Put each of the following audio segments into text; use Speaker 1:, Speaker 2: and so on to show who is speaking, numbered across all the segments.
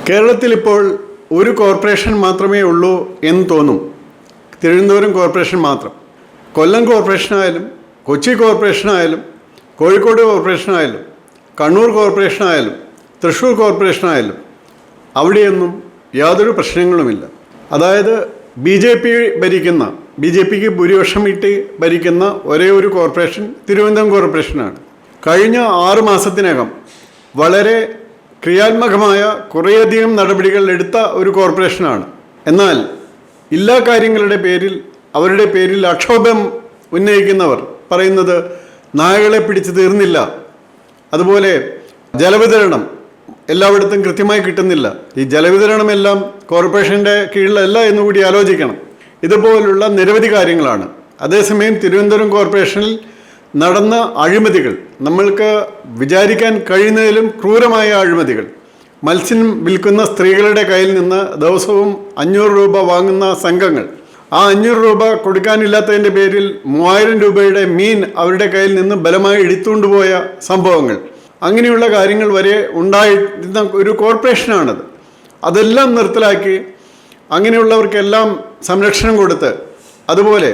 Speaker 1: കേരളത്തിൽ ഇപ്പോൾ ഒരു കോർപ്പറേഷൻ മാത്രമേ ഉള്ളൂ എന്ന് തോന്നും. തിരുവനന്തപുരം കോർപ്പറേഷൻ മാത്രം. കൊല്ലം കോർപ്പറേഷനായാലും കൊച്ചി കോർപ്പറേഷനായാലും കോഴിക്കോട് കോർപ്പറേഷനായാലും കണ്ണൂർ കോർപ്പറേഷനായാലും തൃശ്ശൂർ കോർപ്പറേഷനായാലും അവിടെയൊന്നും യാതൊരു പ്രശ്നങ്ങളുമില്ല. അതായത് ബി ജെ പിക്ക് ഭൂരിപക്ഷം ഇട്ട് ഭരിക്കുന്ന ഒരേ ഒരു കോർപ്പറേഷൻ തിരുവനന്തപുരം കോർപ്പറേഷനാണ്. കഴിഞ്ഞ 6 മാസത്തിനകം വളരെ ക്രിയാത്മകമായ കുറേയധികം നടപടികൾ എടുത്ത ഒരു കോർപ്പറേഷനാണ്. എന്നാൽ എല്ലാ കാര്യങ്ങളുടെ പേരിൽ അവരുടെ പേരിൽ ആക്ഷോഭം ഉന്നയിക്കുന്നവർ പറയുന്നത് നായകളെ പിടിച്ചു തീർന്നില്ല, അതുപോലെ ജലവിതരണം എല്ലായിടത്തും കൃത്യമായി കിട്ടുന്നില്ല. ഈ ജലവിതരണമെല്ലാം കോർപ്പറേഷൻ്റെ കീഴിലല്ല എന്നുകൂടി ആലോചിക്കണം. ഇതുപോലുള്ള നിരവധി കാര്യങ്ങളാണ്. അതേസമയം തിരുവനന്തപുരം കോർപ്പറേഷനിൽ നടന്ന അഴിമതികൾ നമ്മൾക്ക് വിചാരിക്കാൻ കഴിയുന്നതിലും ക്രൂരമായ അഴിമതികൾ. മത്സ്യം വിൽക്കുന്ന സ്ത്രീകളുടെ കയ്യിൽ നിന്ന് ദിവസവും 500 രൂപ വാങ്ങുന്ന സംഘങ്ങൾ, ആ 500 രൂപ കൊടുക്കാനില്ലാത്തതിൻ്റെ പേരിൽ 3000 രൂപയുടെ മീൻ അവരുടെ കയ്യിൽ നിന്ന് ബലമായി എടുത്തുകൊണ്ടുപോയ സംഭവങ്ങൾ, അങ്ങനെയുള്ള കാര്യങ്ങൾ വരെ ഉണ്ടായിരുന്ന ഒരു കോർപ്പറേഷനാണത്. അതെല്ലാം നിർത്തലാക്കി അങ്ങനെയുള്ളവർക്കെല്ലാം സംരക്ഷണം കൊടുത്ത്, അതുപോലെ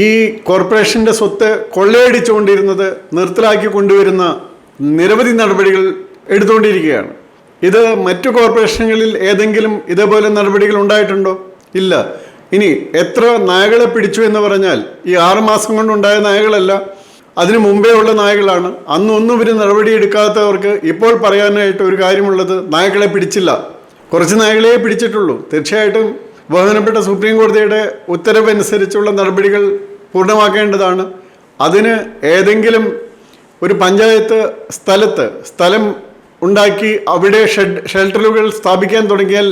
Speaker 1: ഈ കോർപ്പറേഷൻ്റെ സ്വത്ത് കൊള്ളയടിച്ചുകൊണ്ടിരുന്നത് നിർത്തലാക്കി കൊണ്ടുവരുന്ന നിരവധി നടപടികൾ എടുത്തുകൊണ്ടിരിക്കുകയാണ്. ഇത് മറ്റു കോർപ്പറേഷനുകളിൽ ഏതെങ്കിലും ഇതേപോലെ നടപടികൾ ഉണ്ടായിട്ടുണ്ടോ? ഇല്ല. ഇനി എത്ര നായകളെ പിടിച്ചു എന്ന് പറഞ്ഞാൽ ഈ 6 മാസം കൊണ്ടുണ്ടായ നായകളല്ല, അതിനു മുമ്പേ ഉള്ള നായകളാണ്. അന്നൊന്നും ഇവർ നടപടിയെടുക്കാത്തവർക്ക് ഇപ്പോൾ പറയാനായിട്ട് ഒരു കാര്യമുള്ളത്, നായകളെ പിടിച്ചില്ല, കുറച്ച് നായകളെ പിടിച്ചിട്ടുള്ളൂ. തീർച്ചയായിട്ടും ബഹുമാനപ്പെട്ട സുപ്രീം കോടതിയുടെ ഉത്തരവനുസരിച്ചുള്ള നടപടികൾ പൂർണ്ണമാക്കേണ്ടതാണ്. അതിന് ഏതെങ്കിലും ഒരു പഞ്ചായത്ത് സ്ഥലം ഉണ്ടാക്കി അവിടെ ഷെൽട്ടറുകൾ സ്ഥാപിക്കാൻ തുടങ്ങിയാൽ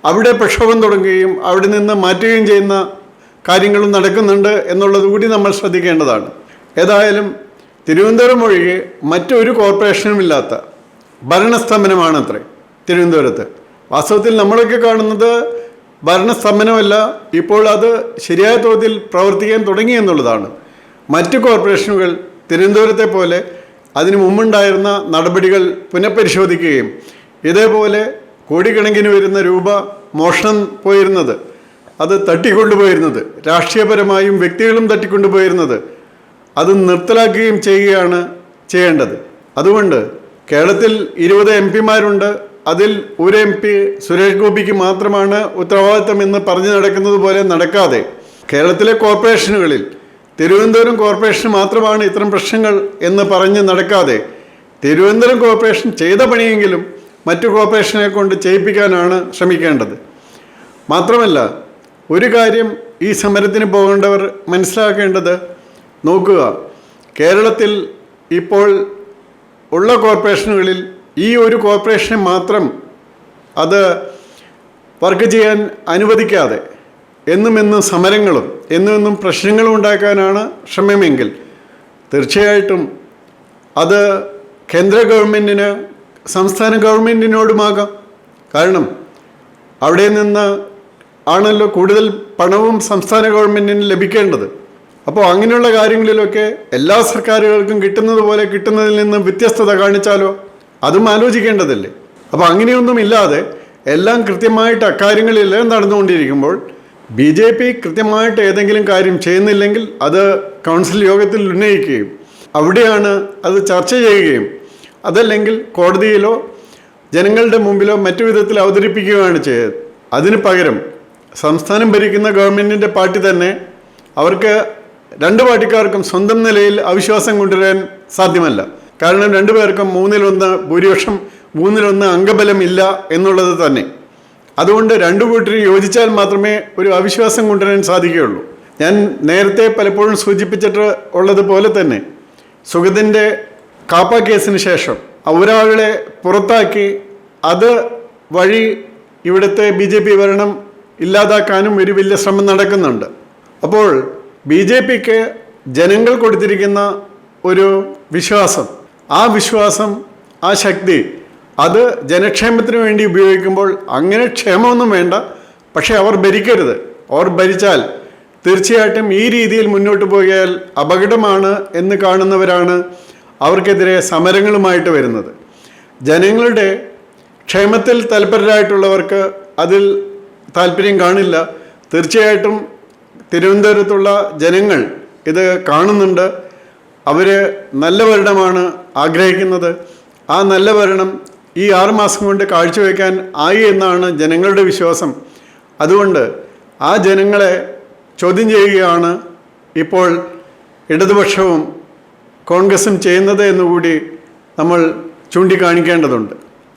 Speaker 1: അവിടെ പ്രക്ഷോഭം തുടങ്ങുകയും അവിടെ നിന്ന് മാറ്റുകയും ചെയ്യുന്ന കാര്യങ്ങളും നടക്കുന്നുണ്ട് എന്നുള്ളത് കൂടി നമ്മൾ ശ്രദ്ധിക്കേണ്ടതാണ്. ഏതായാലും തിരുവനന്തപുരം ഒഴികെ മറ്റൊരു കോർപ്പറേഷനും ഇല്ലാത്ത ഭരണസ്തംഭനമാണത്രേ തിരുവനന്തപുരത്ത്. വാസ്തവത്തിൽ നമ്മളൊക്കെ കാണുന്നത് ഭരണസ്തംഭനമല്ല, ഇപ്പോൾ അത് ശരിയായ തോതിൽ പ്രവർത്തിക്കാൻ തുടങ്ങി എന്നുള്ളതാണ്. മറ്റു കോർപ്പറേഷനുകൾ തിരുവനന്തപുരത്തെ പോലെ അതിനു മുമ്പുണ്ടായിരുന്ന നടപടികൾ പുനഃപരിശോധിക്കുകയും ഇതേപോലെ കോടിക്കണക്കിന് വരുന്ന രൂപ മോഷണം പോയിരുന്നത്, അത് തട്ടിക്കൊണ്ടുപോയിരുന്നത്, രാഷ്ട്രീയപരമായും വ്യക്തികളും തട്ടിക്കൊണ്ടുപോയിരുന്നത്, അത് നിർത്തലാക്കുകയും ചെയ്യുകയാണ് ചെയ്യേണ്ടത്. അതുകൊണ്ട് കേരളത്തിൽ 20 MP-മാരുണ്ട്. അതിൽ ഒരു MP സുരേഷ് ഗോപിക്ക് മാത്രമാണ് ഉത്തരവാദിത്തം എന്ന് പറഞ്ഞു നടക്കുന്നത് പോലെ നടക്കാതെ, കേരളത്തിലെ കോർപ്പറേഷനുകളിൽ തിരുവനന്തപുരം കോർപ്പറേഷൻ മാത്രമാണ് ഇത്തരം പ്രശ്നങ്ങൾ എന്ന് പറഞ്ഞ് നടക്കാതെ, തിരുവനന്തപുരം കോർപ്പറേഷൻ ചെയ്ത പണിയെങ്കിലും മറ്റു കോർപ്പറേഷനെ കൊണ്ട് ചെയ്യിപ്പിക്കാനാണ് ശ്രമിക്കേണ്ടത്. മാത്രമല്ല, ഒരു കാര്യം ഈ സമരത്തിന് പോകേണ്ടവർ മനസ്സിലാക്കേണ്ടത്, നോക്കുക, കേരളത്തിൽ ഇപ്പോൾ ഉള്ള കോർപ്പറേഷനുകളിൽ ഈ ഒരു കോർപ്പറേഷനെ മാത്രം അത് വർക്ക് ചെയ്യാൻ അനുവദിക്കാതെ എന്നും സമരങ്ങളും എന്നും പ്രശ്നങ്ങളും ഉണ്ടാക്കാനാണ് ശ്രമമെങ്കിൽ തീർച്ചയായിട്ടും അത് കേന്ദ്ര ഗവൺമെൻറ്റിന് സംസ്ഥാന ഗവൺമെൻറ്റിനോടുമാകാം. കാരണം അവിടെ നിന്ന് ആണല്ലോ കൂടുതൽ പണവും സംസ്ഥാന ഗവൺമെൻറ്റിന് ലഭിക്കേണ്ടത്. അപ്പോൾ അങ്ങനെയുള്ള കാര്യങ്ങളിലൊക്കെ എല്ലാ സർക്കാരുകൾക്കും കിട്ടുന്നത് പോലെ കിട്ടുന്നതിൽ നിന്ന് വ്യത്യസ്തത കാണിച്ചാലോ? അതും ആലോചിക്കേണ്ടതല്ലേ. അപ്പോൾ അങ്ങനെയൊന്നും ഇല്ലാതെ എല്ലാം കൃത്യമായിട്ട് അക്കാര്യങ്ങളെല്ലാം നടന്നുകൊണ്ടിരിക്കുമ്പോൾ BJP കൃത്യമായിട്ട് ഏതെങ്കിലും കാര്യം ചെയ്യുന്നില്ലെങ്കിൽ അത് കൗൺസിൽ യോഗത്തിൽ ഉന്നയിക്കുകയും അവിടെയാണ് അത് ചർച്ച ചെയ്യുകയും അതല്ലെങ്കിൽ കോടതിയിലോ ജനങ്ങളുടെ മുമ്പിലോ മറ്റു വിധത്തിൽ അവതരിപ്പിക്കുകയാണ് ചെയ്തത്. അതിന് പകരം സംസ്ഥാനം ഭരിക്കുന്ന ഗവൺമെൻറ്റിൻ്റെ പാർട്ടി തന്നെ, അവർക്ക് 2 പാർട്ടിക്കാർക്കും സ്വന്തം നിലയിൽ അവിശ്വാസം കൊണ്ടുവരാൻ സാധ്യമല്ല. കാരണം 2 പേർക്കും 3-1 ഭൂരിപക്ഷം, 3-1 അംഗബലം ഇല്ല എന്നുള്ളത് തന്നെ. അതുകൊണ്ട് 2 കൂട്ടരും യോജിച്ചാൽ മാത്രമേ ഒരു അവിശ്വാസം കൊണ്ടുവരാൻ സാധിക്കുകയുള്ളൂ. ഞാൻ നേരത്തെ പലപ്പോഴും സൂചിപ്പിച്ചിട്ട് ഉള്ളതുപോലെ തന്നെ സുഗതിൻ്റെ കാപ്പ കേസിന് ശേഷം ഒരാളെ പുറത്താക്കി അത് വഴി ഇവിടുത്തെ BJP ഭരണം ഇല്ലാതാക്കാനും ഒരു വലിയ ശ്രമം നടക്കുന്നുണ്ട്. അപ്പോൾ BJPക്ക് ജനങ്ങൾ കൊടുത്തിരിക്കുന്ന ഒരു വിശ്വാസം, ആ വിശ്വാസം, ആ ശക്തി, അത് ജനക്ഷേമത്തിന് വേണ്ടി ഉപയോഗിക്കുമ്പോൾ അങ്ങനെ ക്ഷേമമൊന്നും വേണ്ട, പക്ഷേ അവർ ഭരിക്കരുത്. അവർ ഭരിച്ചാൽ തീർച്ചയായിട്ടും ഈ രീതിയിൽ മുന്നോട്ട് പോയാൽ അപകടമാണ് എന്ന് കാണുന്നവരാണ് അവർക്കെതിരെ സമരങ്ങളുമായിട്ട് വരുന്നത്. ജനങ്ങളുടെ ക്ഷേമത്തിൽ തൽപരരായിട്ടുള്ളവർക്ക് അതിൽ താല്പര്യം കാണില്ല. തീർച്ചയായിട്ടും തിരുവനന്തപുരത്തുള്ള ജനങ്ങൾ ഇത് കാണുന്നുണ്ട്. അവർ നല്ല ഭരണമാണ് ആഗ്രഹിക്കുന്നത്. ആ നല്ല ഭരണം ഈ 6 മാസം കൊണ്ട് കാഴ്ചവെക്കാൻ ആയി എന്നാണ് ജനങ്ങളുടെ വിശ്വാസം. അതുകൊണ്ട് ആ ജനങ്ങളെ ചോദ്യം ചെയ്യുകയാണ് ഇപ്പോൾ ഇടതുപക്ഷവും കോൺഗ്രസും ചെയ്യുന്നത് എന്നുകൂടി നമ്മൾ ചൂണ്ടിക്കാണിക്കേണ്ടതുണ്ട്.